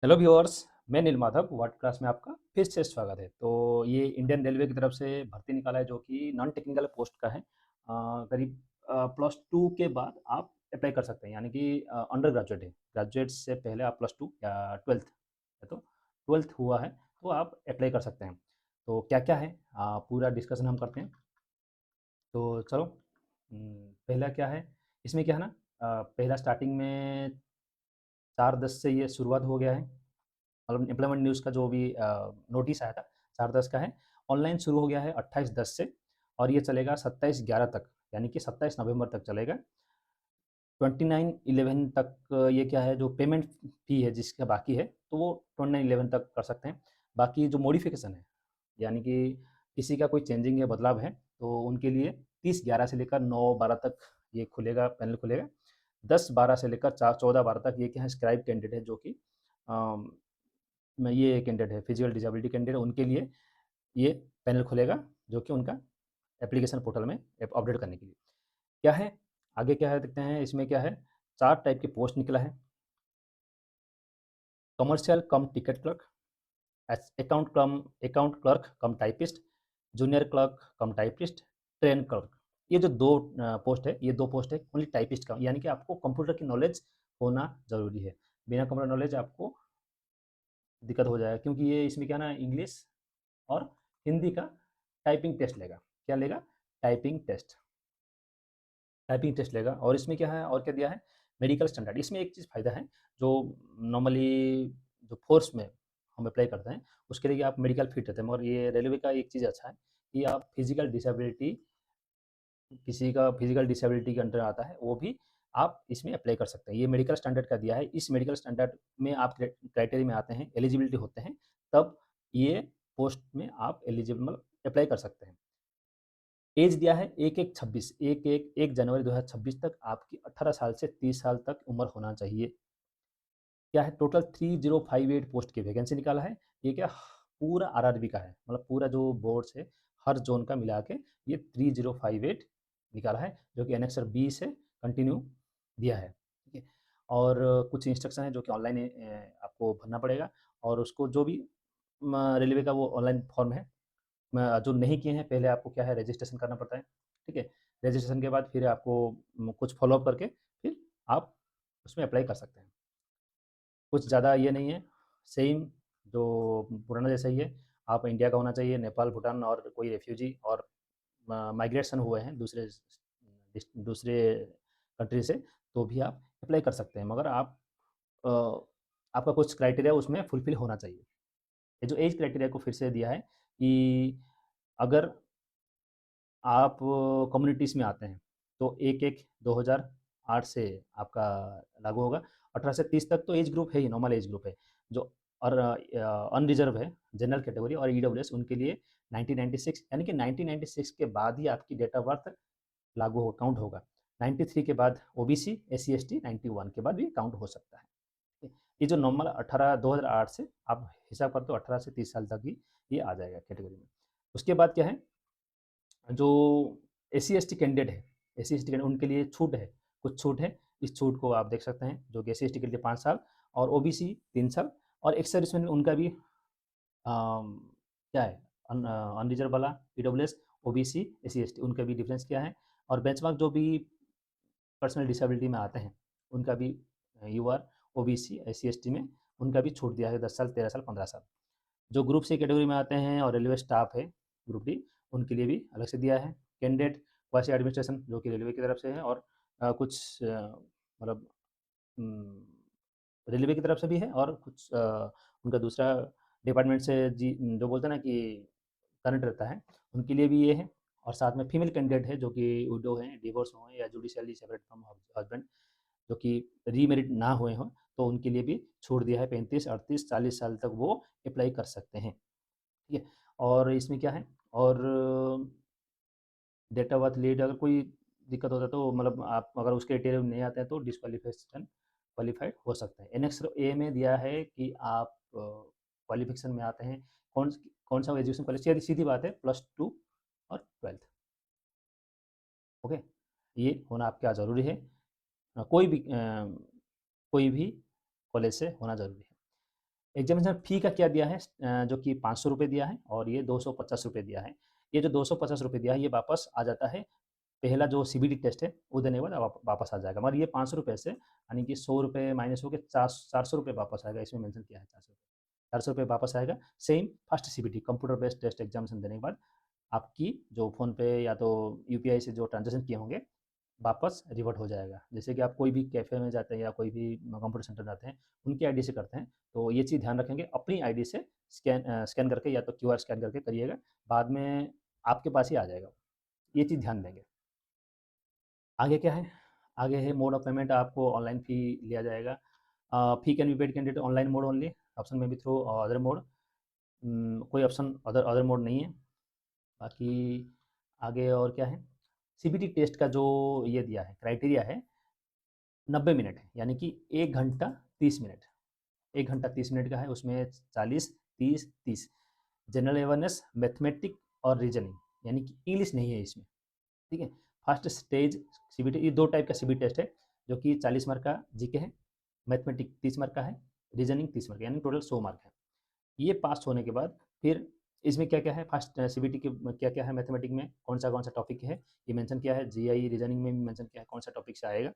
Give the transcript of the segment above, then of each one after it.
Hello viewers. मैं नील Madhav word class में आपका फिर से स्वागत है। तो ये इंडियन रेलवे की तरफ से भर्ती निकाला है जो कि नॉन टेक्निकल पोस्ट का है। करीब प्लस टू के बाद आप अप्लाई कर सकते हैं, यानी कि अंडर ग्रेजुएट है, ग्रेजुएट से पहले आप प्लस टू या ट्वेल्थ है, तो ट्वेल्थ हुआ है तो आप अप्लाई कर सकते हैं। तो क्या क्या है पूरा डिस्कशन हम करते हैं। तो चलो, पहला क्या है, इसमें क्या है ना, पहला स्टार्टिंग में 4/10 से ये शुरुआत हो गया है। मतलब एम्प्लॉयमेंट न्यूज़ का जो भी नोटिस आया था 4/10 का है। ऑनलाइन शुरू हो गया है 28/10 से और ये चलेगा 27/11 तक, यानी कि 27 नवंबर तक चलेगा। 29/11 तक ये क्या है, जो पेमेंट फ़ी है जिसका बाकी है तो वो 29/11 तक कर सकते हैं। बाकी जो मॉडिफ़िकेशन है, यानी कि किसी का कोई चेंजिंग है, बदलाव है, तो उनके लिए 30/11 से लेकर 9/12 तक ये खुलेगा, पैनल खुलेगा। 10/12 से लेकर चा 14/12 तक ये क्या है, स्क्राइब कैंडिडेट है जो कि अम, में ये कैंडिडेट है, फिजिकल डिसेबिलिटी कैंडिडेट, उनके लिए ये पैनल खुलेगा जो कि उनका एप्लीकेशन पोर्टल में अपडेट करने के लिए। क्या है आगे, क्या है देखते हैं। इसमें क्या है, 4 टाइप के पोस्ट निकला है। कमर्शियल कम टिकट क्लर्क, अकाउंट क्लर्क कम टाइपिस्ट, जूनियर क्लर्क कम टाइपिस्ट, ट्रेन क्लर्क। ये जो दो पोस्ट है, ये दो पोस्ट है ओनली टाइपिस्ट का, यानी कि आपको कंप्यूटर की नॉलेज होना ज़रूरी है। बिना कंप्यूटर नॉलेज आपको दिक्कत हो जाएगा, क्योंकि ये इसमें क्या ना, इंग्लिश और हिंदी का टाइपिंग टेस्ट लेगा। क्या लेगा? Typing test. टाइपिंग टेस्ट लेगा। और इसमें क्या है, और क्या दिया है, मेडिकल स्टैंडर्ड। इसमें एक चीज़ फ़ायदा है, जो नॉर्मली जो फ़ोर्स में हम अप्लाई करते हैं उसके लिए आप मेडिकल फिट रहते हैं, मगर ये रेलवे का एक चीज़ अच्छा है कि आप फिजिकल डिसेबिलिटी, किसी का फिजिकल डिसेबिलिटी के अंडर आता है वो भी आप इसमें अप्लाई कर सकते हैं। ये मेडिकल स्टैंडर्ड का दिया है। इस मेडिकल स्टैंडर्ड में आप क्राइटेरिया में आते हैं, एलिजिबिलिटी होते हैं, तब ये पोस्ट में आप एलिजिबल अप्लाई कर सकते हैं। एज दिया है 1/1/26, 1 जनवरी 2026 तक आपकी 18 साल से 30 साल तक उम्र होना चाहिए। क्या है, टोटल 3058 पोस्ट की वैकेंसी निकाला है। ये क्या पूरा आरआरबी का है, मतलब पूरा जो बोर्ड्स है हर जोन का मिला के ये 3058 निकाला है, जो कि एनेक्सर बी से कंटिन्यू दिया है। ठीक है। और कुछ इंस्ट्रक्शन है जो कि ऑनलाइन आपको भरना पड़ेगा, और उसको जो भी रेलवे का वो ऑनलाइन फॉर्म है, जो नहीं किए हैं पहले आपको क्या है, रजिस्ट्रेशन करना पड़ता है। ठीक है। रजिस्ट्रेशन के बाद फिर आपको कुछ फॉलोअप करके फिर आप उसमें अप्लाई कर सकते हैं। कुछ ज़्यादा ये नहीं है, सेम जो पुराना जैसा ही है। आप इंडिया का होना चाहिए, नेपाल, भूटान और कोई रेफ्यूजी और माइग्रेशन हुए हैं दूसरे कंट्री से, तो भी आप अप्लाई कर सकते हैं। मगर आप अ, आपका कुछ क्राइटेरिया उसमें फुलफ़िल होना चाहिए। ये जो एज क्राइटेरिया को फिर से दिया है कि अगर आप कम्युनिटीज़ में आते हैं, तो 1/1 2008 से आपका लागू होगा। 18 से 30 तक तो एज ग्रुप है ही, नॉर्मल एज ग्रुप है। जो और अनरिज़र्व है, जनरल कैटेगरी और ईडब्ल्यूएस, उनके लिए 1996, यानी कि 1996 के बाद ही आपकी डेट ऑफ बर्थ लागू हो काउंट होगा। 93 के बाद ओबीसी, एससी, एसटी, 91 के बाद भी काउंट हो सकता है। ये जो नॉर्मल 18 2008 से आप हिसाब करते हो 18 से 30 साल तक ही ये आ जाएगा कैटेगरी में। उसके बाद क्या है, जो एससी-एसटी कैंडिडेट है, एससी-एसटी कैंडिडेट उनके लिए छूट है, कुछ छूट है। इस छूट को आप देख सकते हैं, जो कि एससी-एसटी के लिए 5 साल और ओबीसी 3 साल और एक्स सर्विसमैन उनका भी क्या है, अनरिजर्व वाला ईडब्ल्यूएस, ओबीसी, एससी-एसटी उनका भी डिफरेंस क्या है। और बेंचमार्क जो भी पर्सनल डिसेबिलिटी में आते हैं उनका भी यूआर, ओबीसी, एससी-एसटी में उनका भी छूट दिया है 10 साल, 13 साल, 15 साल। जो ग्रुप सी कैटेगरी में आते हैं और रेलवे स्टाफ है ग्रुप डी, उनके लिए भी अलग से दिया है। कैंडिडेट क्वासी एडमिनिस्ट्रेशन जो कि रेलवे की तरफ से है, और कुछ मतलब उम, रेलवे की तरफ से भी है, और कुछ उनका दूसरा डिपार्टमेंट से जी जो बोलते हैं ना कि करंट रहता है, उनके लिए भी ये है। और साथ में फीमेल कैंडिडेट है जो कि विडो हैं, डिवोर्स हुए हैं या जुडिशियली सेपरेट फ्रॉम हस्बैंड, जो कि रीमैरिड ना हुए हों, तो उनके लिए भी छूट दिया है। 35, 38, 40 साल तक वो अप्लाई कर सकते हैं। ठीक है। और इसमें क्या है, और डेट ऑफ बर्थ लेट अगर कोई दिक्कत होता है तो मतलब आप अगर उसके क्राइटेरिया में नहीं आते हैं तो डिस्क्वालिफिकेशन क्वालिफाइड हो सकते हैं। एनेक्स ए में दिया है कि आप क्वालिफिकेशन में आते हैं, कौन कौन सा एजुकेशन क्वालिफिकेशन, सीधी सीधी बात है, +2 और 12th। ओके। ये होना आपका ज़रूरी है। कोई भी कॉलेज से होना ज़रूरी है। एग्जामिनेशन फ़ी का क्या दिया है, जो कि 500 रुपये दिया है और ये 250 रुपये दिया है। ये जो 250 रुपये दिया है ये वापस आ जाता है, पहला जो सीबीटी टेस्ट है वो देने के बाद वापस आ जाएगा, मगर ये 500 रुपये से यानी कि 100 रुपये माइनस हो के 400 रुपये वापस आएगा, इसमें मेंशन किया है 400 रुपये। 400 रुपये वापस आएगा। Same first CBT computer based test examination देने के बाद आपकी जो फ़ोनपे या तो यूपीआई से जो ट्रांज़ैक्शन किए होंगे, वापस रिवर्ट हो जाएगा। जैसे कि आप कोई भी कैफ़े में जाते हैं या कोई भी कंप्यूटर सेंटर जाते हैं, उनकी आईडी से करते हैं, तो ये चीज़ ध्यान रखेंगे, अपनी आईडी से स्कैन करके या तो क्यूआर स्कैन करके करिएगा, बाद में आपके पास ही आ जाएगा। ये चीज़ ध्यान देंगे। आगे क्या है? आगे है मोड ऑफ पेमेंट, आपको ऑनलाइन फ़ी लिया जाएगा। Fee can be paid candidate online mode only, option में भी थ्रू अदर मोड, कोई ऑप्शन अदर अदर मोड नहीं है। बाकी आगे और क्या है? सीबीटी टेस्ट का जो ये दिया है, क्राइटेरिया है 90 मिनट है, यानी कि 1 घंटा 30 मिनट। 1 घंटा 30 मिनट का है, उसमें 40, 30, 30। जनरल अवेयरनेस, मैथमेटिक और रीजनिंग, यानी कि इंग्लिश नहीं है इसमें, ठीक है? फर्स्ट स्टेज सीबीटी, ये 2 टाइप का सीबीटी टेस्ट है, जो कि 40 मार्क का जीके है, मैथमेटिक 30 मार्क का है, रीजनिंग 30 मार्क का, यानी टोटल 100 मार्क है। ये पास होने के बाद फिर इसमें क्या-क्या है, फर्स्ट सीबीटी के क्या-क्या है, मैथमेटिक में कौन सा टॉपिक है, ये मेंशन किया है, जीआई रीजनिंग में भी मेंशन किया है कौन सा टॉपिक से आएगा।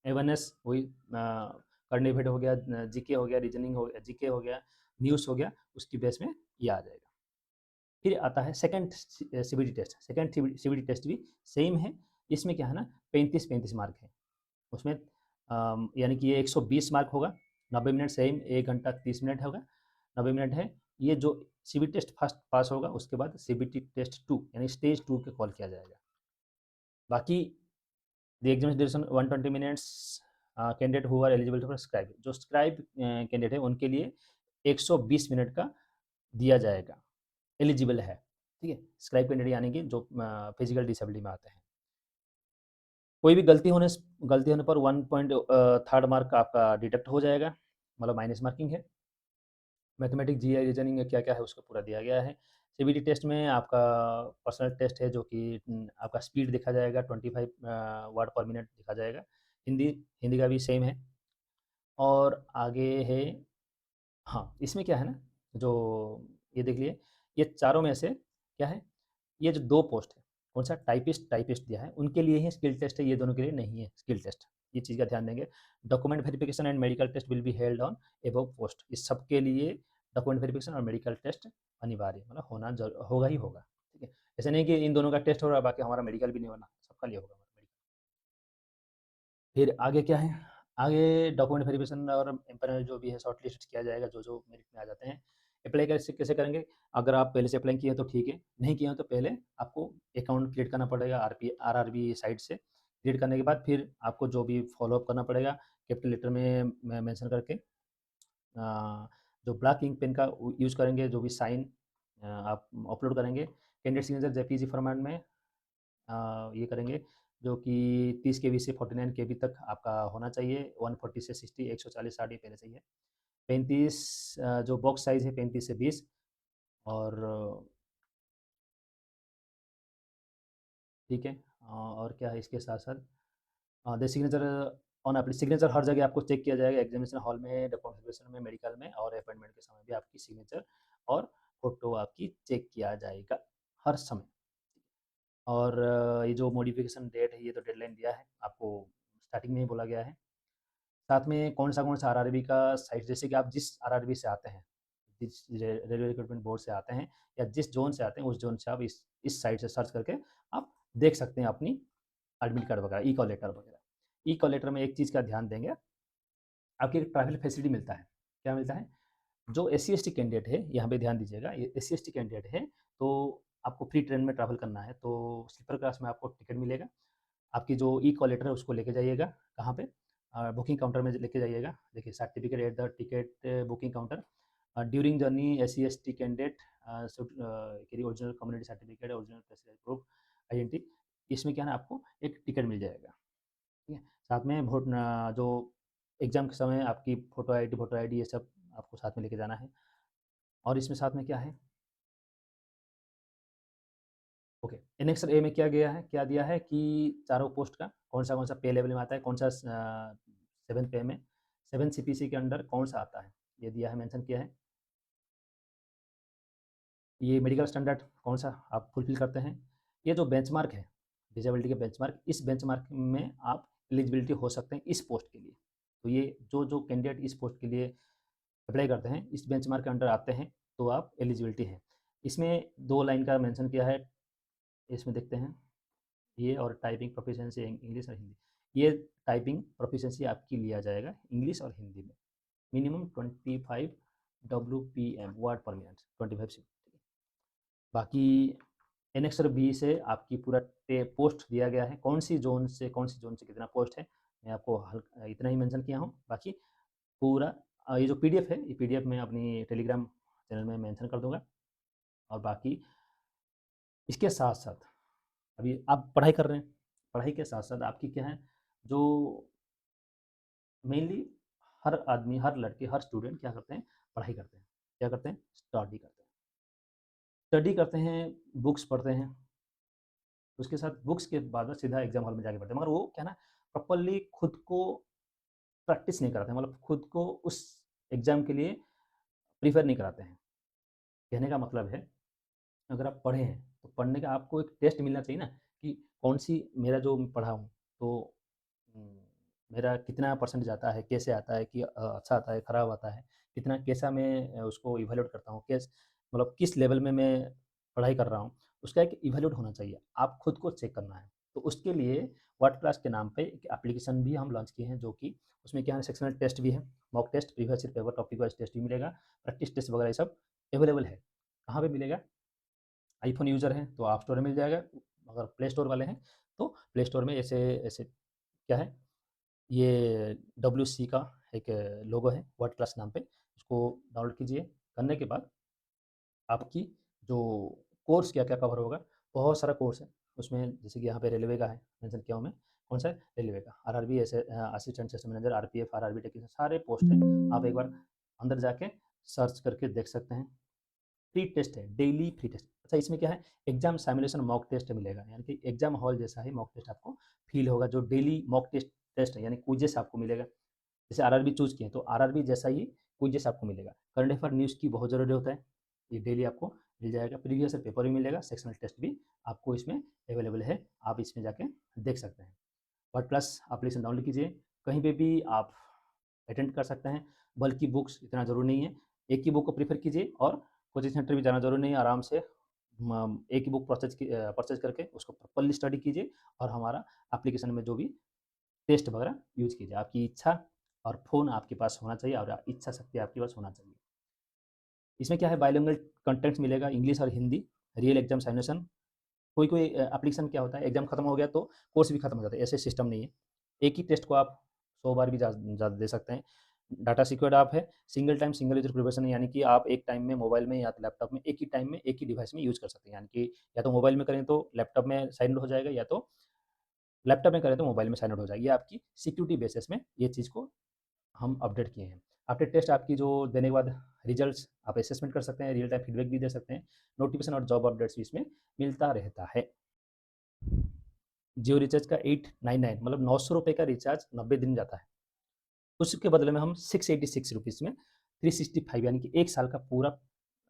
अवेयरनेस वही करंट इवेंट हो गया, जीके हो गया, रीजनिंग हो गया, जीके हो गया, न्यूज़ हो गया, उसकी बेस में ये आ जाएगा। फिर आता है second CBT test. Second CBT test भी सेम है, इसमें क्या है ना 35-35 मार्क है। उसमें यानी कि ये 120 मार्क होगा, 90 मिनट सेम, 1 घंटा 30 मिनट होगा, 90 मिनट है। ये जो सीबीटी टेस्ट फर्स्ट पास होगा, उसके बाद सीबीटी टेस्ट 2 यानी स्टेज 2 के कॉल किया जाएगा। बाकी the examination duration 120 minutes, candidate who are eligible for scribe, जो स्क्राइब कैंडिडेट है उनके लिए 120 मिनट का दिया जाएगा, एलिजिबल है, ठीक है? स्क्राइब कैंडिडेट यानी कि जो फिजिकल डिसेबिलिटी में आते हैं। कोई भी गलती होने पर 1 पॉइंट थर्ड मार्क का आपका डिडक्ट हो जाएगा, मतलब माइनस मार्किंग है। मैथमेटिक्स, जीआई, रीजनिंग में क्या-क्या है उसको पूरा दिया गया है। सीबीटी टेस्ट में आपका पर्सनल टेस्ट है, जो कि आपका स्पीड देखा जाएगा, 25 वर्ड पर मिनट देखा जाएगा। हिंदी हिंदी का भी सेम है। और आगे है, हाँ, इसमें क्या है ना, जो ये देख लिए, ये चारों में से क्या है, ये जो 2 पोस्ट है, कौन-सा टाइपिस्ट दिया है, उनके लिए ही स्किल टेस्ट है, ये दोनों के लिए नहीं है स्किल टेस्ट। ये चीज़ का ध्यान देंगे। Document verification and medical test will be held on above post. इस सब के लिए डॉक्यूमेंट वेरिफिकेशन और मेडिकल टेस्ट अनिवार्य, मतलब होगा ही होगा, ठीक है? ऐसा नहीं कि इन दोनों का टेस्ट हो रहा है, बाकी हमारा मेडिकल भी नहीं होना, सबका लिए होगा हमारा मेडिकल। फिर आगे क्या है? आगे डॉक्यूमेंट वेरिफिकेशन और एम्पैनल जो भी है शॉर्ट लिस्ट किया जाएगा, जो मेरिट में आ जाते हैं। अप्लाई कैसे कैसे करेंगे? अगर आप पहले से अप्लाई किए हैं तो ठीक है, नहीं किए हैं तो पहले आपको अकाउंट क्रिएट करना पड़ेगा आरआरबी साइट से। क्रिएट करने के बाद फिर आपको जो भी फॉलो-अप करना पड़ेगा, कैपिटल लेटर में मेंशन करके, जो ब्लैक इंक पेन का यूज़ करेंगे, जो भी साइन आप अपलोड करेंगे, कैंडिडेट सिग्नेचर जेपीजी फॉर्मेट में ये करेंगे, जो कि 30 केबी से 49 केबी तक आपका होना चाहिए, 140 से 60, 140, 60 पहले चाहिए। 35 जो बॉक्स साइज़ है 35 से 20, और ठीक है। और क्या है इसके साथ-साथ, द सिग्नेचर ऑन एप्ली सिग्नेचर हर जगह आपको चेक किया जाएगा, एग्ज़ामिनेशन हॉल में, डॉक्यूमेंटेशन में, मेडिकल में और अपॉइंटमेंट के समय भी आपकी सिग्नेचर और फ़ोटो आपकी चेक किया जाएगा हर समय। और ये जो मॉडिफ़िकेशन डेट है, ये तो डेडलाइन दिया है, आपको स्टार्टिंग में ही बोला गया है। साथ में कौन-सा आरआरबी का साइट, जैसे कि आप जिस आरआरबी से आते हैं, जिस रेलवे रिक्रूटमेंट बोर्ड से आते हैं या जिस ज़ोन से आते हैं, उस ज़ोन से आप इस साइट से सर्च करके आप देख सकते हैं अपनी एडमिट कार्ड वगैरह, ई-कॉल लेटर वगैरह। ई-कॉल लेटर में एक चीज़ का ध्यान देंगे, आपको एक ट्रैवल फैसिलिटी मिलता है। क्या मिलता है? जो एससी-एसटी कैंडिडेट है, यहाँ पे ध्यान दीजिएगा, ये एससी-एसटी कैंडिडेट है, तो आपको फ्री ट्रेन में ट्रैवल करना है, तो स्लीपर क्लास में आपको टिकट मिलेगा। आपकी जो ई-कॉल लेटर है उसको लेके जाइएगा, कहाँ पे? बुकिंग काउंटर में लेके जाइएगा। देखिए, certificate at the ticket booking counter, during journey SC-ST candidate should carry original community certificate, original residence proof, identity. इसमें क्या है ना, आपको एक टिकट मिल जाएगा, ठीक है? साथ में जो एग्ज़ाम के समय आपकी फ़ोटो आईडी ये सब आपको साथ में लेके जाना है। और इसमें साथ में क्या है, ओके, एनेक्सर ए में क्या दिया है कि चारों पोस्ट का कौन-सा पे लेवल में आता है, कौन-सा 7th पे में, 7 सीपीसी के अंडर कौन-सा आता है। ये दिया है, मेंशन किया है। ये मेडिकल स्टैंडर्ड कौन सा आप फुलफिल करते हैं। ये जो बेंचमार्क है डिजेबिलिटी के बेंचमार्क, इस बेंचमार्क में आप एलिजिबिलिटी हो सकते हैं इस पोस्ट के लिए। तो ये जो जो कैंडिडेट इस पोस्ट के लिए अप्लाई करते हैं, इस बेंचमार्क के अंडर आते हैं, तो आप एलिजिबिलिटी है। इसमें 2 लाइन का मेंशन किया है, इसमें देखते हैं ये, और टाइपिंग प्रोफिशिएंसी इंग्लिश और हिंदी। ये टाइपिंग प्रोफिशिएंसी आपकी लिया जाएगा इंग्लिश और हिंदी में। मिनिमम 25 WPM वर्ड पर मिनट, 25 से। बाकी एनेक्सर बी से आपकी पूरा पोस्ट दिया गया है, कौन सी जोन से कितना पोस्ट है, मैं आपको इतना ही मेंशन किया हूँ। बाकी पूरा ये जो पीडीएफ है, ये पीडीएफ मैं अपनी टेलीग्राम चैनल में मेंशन कर दूंगा। और बाकी इसके साथ साथ अभी आप पढ़ाई कर रहे हैं, पढ़ाई के साथ साथ आपकी क्या है, जो मेनली हर आदमी, हर लड़के, हर स्टूडेंट क्या करते हैं, पढ़ाई करते हैं। क्या करते हैं, स्टडी करते हैं, बुक्स पढ़ते हैं। उसके साथ बुक्स के बाद सीधा एग्जाम हॉल में जाके पढ़ते हैं, मगर वो क्या ना, प्रॉपरली खुद को प्रैक्टिस नहीं कराते हैं, मतलब खुद को उस एग्जाम के लिए प्रिपेयर नहीं कराते हैं। कहने का मतलब है, अगर आप पढ़े हैं तो पढ़ने का आपको एक टेस्ट मिलना चाहिए ना, कि कौन सी मेरा जो पढ़ा हूँ तो उम, मेरा कितना परसेंट जाता है, कैसे आता है, कि अच्छा आता है, खराब आता है, कितना, कैसा मैं उसको इवैल्यूएट करता हूँ, मतलब किस लेवल में मैं पढ़ाई कर रहा हूँ, उसका एक इवैल्यूएट होना चाहिए। आप खुद को चेक करना है। तो उसके लिए वर्ड क्लास के नाम पे एक एप्लीकेशन भी हम लॉन्च किए हैं, जो कि उसमें क्या है, सेक्शनल टेस्ट भी है, mock test, previous year paper, topic wise test भी मिलेगा, प्रैक्टिस टेस्ट वगैरह ये सब अवेलेबल है। कहाँ पे मिलेगा, आईफ़ोन यूज़र हैं तो ऐप स्टोर में मिल जाएगा, अगर प्ले स्टोर वाले हैं तो प्ले स्टोर में ऐसे ऐसे क्या है, ये WC का एक लोगो है वर्ड क्लास नाम पे, उसको डाउनलोड कीजिए। करने के बाद आपकी जो कोर्स क्या-क्या कवर होगा, बहुत सारा कोर्स है। उसमें जैसे कि यहाँ पे रेलवे का है, मेंशन किया हूँ मैं, कौन सा है? रेलवे का। RRB assistant system manager, RPF, RRB technician, सारे पोस्ट हैं। आप एक बार अंदर जाके सर्च करके देख सकते हैं। फ्री टेस्ट है, डेली फ्री टेस्ट। अच्छा, इसमें क्या है, एग्जाम सिमुलेशन मॉक टेस्ट मिलेगा, यानी कि एग्जाम हॉल जैसा ही मॉक टेस्ट आपको फील होगा। जो डेली मॉक टेस्ट टेस्ट है, यानी क्विज़ेस आपको मिलेगा। जैसे आरआरबी चूज़ किए तो आरआरबी जैसा ही क्विज़ेस आपको मिलेगा। करंट अफेयर न्यूज़ की बहुत ज़रूरी होता है, ये डेली आपको मिल जाएगा। प्रीवियस ईयर पेपर भी मिलेगा, सेक्शनल टेस्ट भी आपको इसमें अवेलेबल है, आप इसमें जाके देख सकते हैं। वर्ड प्लस एप्लीकेशन डाउनलोड कीजिए, कहीं पे भी आप अटेंड कर सकते हैं। बल्कि बुक्स इतना ज़रूरी नहीं है, एक ही बुक को प्रेफ़र कीजिए, और कोचिंग सेंटर भी जाना ज़रूरी नहीं है। आराम से एक ही बुक परचेज़ करके उसको प्रॉपर्ली स्टडी कीजिए, और हमारा एप्लीकेशन में जो भी टेस्ट वगैरह यूज़ कीजिए। आपकी इच्छा और फ़ोन आपके पास होना चाहिए, और इच्छा शक्ति आपके पास होना चाहिए। इसमें क्या है, बाइलिंगुअल कंटेंट्स मिलेगा, इंग्लिश और हिंदी, रियल एग्जाम सिमुलेशन। कोई-कोई एप्लीकेशन क्या होता है, एग्जाम खत्म हो गया तो कोर्स भी खत्म हो जाता है, ऐसे सिस्टम नहीं है। एक ही टेस्ट को आप 100 बार भी ज़्यादा दे सकते हैं। डाटा सिक्योर्ड ऐप है, single time single user preparation, यानी कि आप एक टाइम में मोबाइल में या तो लैपटॉप में एक ही टाइम में एक ही डिवाइस में यूज़ कर सकते हैं। यानी कि या तो मोबाइल में करें तो लैपटॉप में साइन इन हो जाएगा, या तो लैपटॉप में करें तो मोबाइल में साइन आउट हो जाएगी। ये आपकी सिक्योरिटी बेसिस में ये चीज़ को हम अपडेट किए हैं। आफ्टर टेस्ट आपकी जो देने के बाद रिजल्ट्स आप असेसमेंट कर सकते हैं, रियल टाइम फीडबैक भी दे सकते हैं। नोटिफ़िकेशन और जॉब अपडेट्स भी इसमें मिलता रहता है। जियो रिचार्ज का 899, मतलब ₹900 का रिचार्ज 90 दिन जाता है। उसके बदले में हम ₹686 में 365, यानी कि 1 साल का पूरा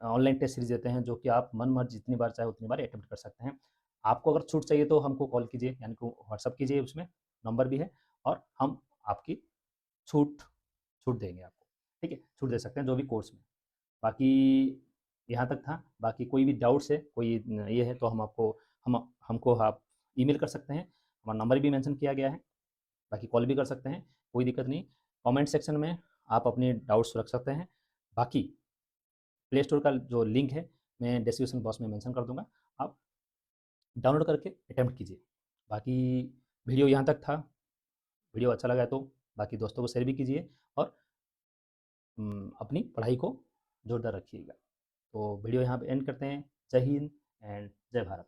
ऑनलाइन टेस्ट सीरीज़ देते हैं, जो कि आप मन-मर्ज़ी जितनी बार चाहे उतनी बार अटेम्प्ट कर सकते हैं। आपको अगर छूट चाहिए तो हमको कॉल कीजिए, यानी कि व्हाट्सएप कीजिए, उसमें नंबर भी है, और हम आपकी छूट छूट देंगे आपको। ठीक है? छूट दे सकते हैं जो भी कोर्स में। बाकी यहाँ तक था, बाकी कोई भी डाउट्स है, कोई ये है, तो हमको आप ईमेल कर सकते हैं। हमारा नंबर भी मेंशन किया गया है, बाकी कॉल भी कर सकते हैं, कोई दिक्कत नहीं। कमेंट सेक्शन में आप अपने डाउट्स रख सकते हैं। बाकी प्ले स्टोर का जो लिंक है, मैं डिस्क्रिप्शन बॉक्स में मेंशन कर दूँगा, आप डाउनलोड करके अटेम्प्ट कीजिए। बाकी वीडियो यहाँ तक था, वीडियो अच्छा लगा तो बाकी दोस्तों को शेयर भी कीजिए, और अपनी पढ़ाई को जोरदार रखिएगा। तो वीडियो यहाँ पे एंड करते हैं। जय हिंद एंड जय भारत।